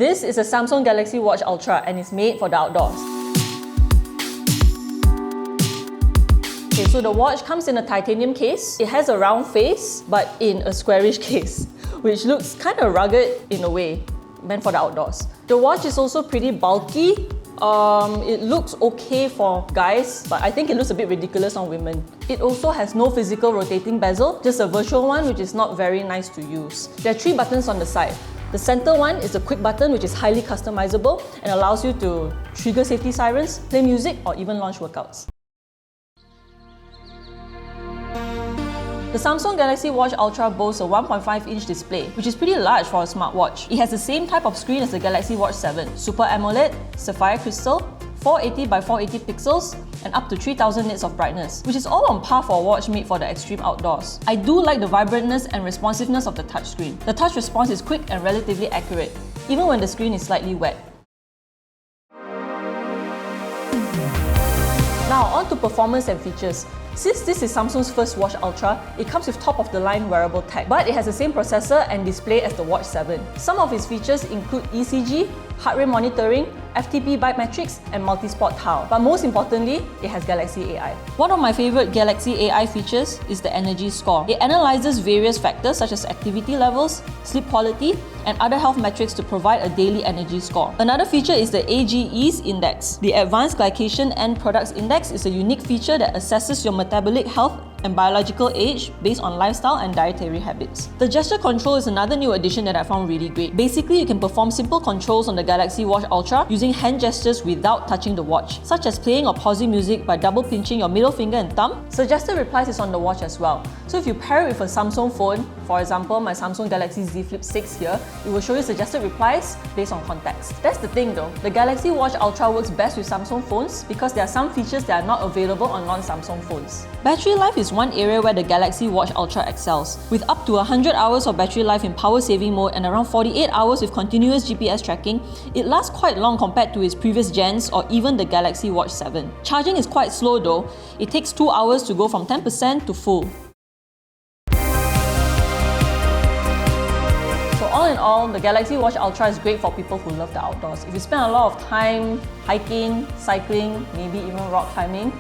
This is a Samsung Galaxy Watch Ultra and it's made for the outdoors. Okay, so the watch comes in a titanium case. It has a round face, but in a squarish case, which looks kind of rugged in a way, meant for the outdoors. The watch is also pretty bulky. It looks okay for guys, but I think it looks a bit ridiculous on women. It also has no physical rotating bezel, just a virtual one which is not very nice to use. There are 3 buttons on the side. The center one is the quick button, which is highly customizable and allows you to trigger safety sirens, play music, or even launch workouts. The Samsung Galaxy Watch Ultra boasts a 1.5-inch display, which is pretty large for a smartwatch. It has the same type of screen as the Galaxy Watch 7, Super AMOLED, Sapphire Crystal, 480 by 480 pixels, and up to 3000 nits of brightness, which is all on par for a watch made for the extreme outdoors. I do like the vibrantness and responsiveness of the touchscreen. The touch response is quick and relatively accurate, even when the screen is slightly wet. Now on to performance and features. Since this is Samsung's first Watch Ultra, it comes with top-of-the-line wearable tech, but it has the same processor and display as the Watch 7. Some of its features include ECG, heart rate monitoring, FTP biometrics, and multi-spot tau. But most importantly, it has Galaxy AI. One of my favorite Galaxy AI features is the energy score. It analyzes various factors such as activity levels, sleep quality, and other health metrics to provide a daily energy score. Another feature is the AGE's index. The Advanced Glycation End Products Index is a unique feature that assesses your metabolic health and biological age based on lifestyle and dietary habits. The gesture control is another new addition that I found really great. Basically, you can perform simple controls on the Galaxy Watch Ultra using hand gestures without touching the watch, such as playing or pausing music by double pinching your middle finger and thumb. Suggested replies is on the watch as well. So if you pair it with a Samsung phone, for example my Samsung Galaxy Z Flip 6 here, it will show you suggested replies based on context. That's the thing though, the Galaxy Watch Ultra works best with Samsung phones because there are some features that are not available on non-Samsung phones. Battery life is one area where the Galaxy Watch Ultra excels. With up to 100 hours of battery life in power saving mode and around 48 hours with continuous GPS tracking, it lasts quite long compared to its previous gens or even the Galaxy Watch 7. Charging is quite slow though. It takes 2 hours to go from 10% to full. So all in all, the Galaxy Watch Ultra is great for people who love the outdoors. If you spend a lot of time hiking, cycling, maybe even rock climbing,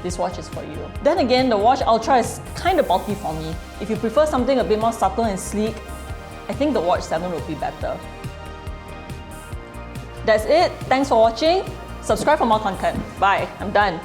this watch is for you. Then again, the Watch Ultra is kind of bulky for me. If you prefer something a bit more subtle and sleek, I think the Watch 7 would be better. That's it. Thanks for watching. Subscribe for more content. Bye. I'm done.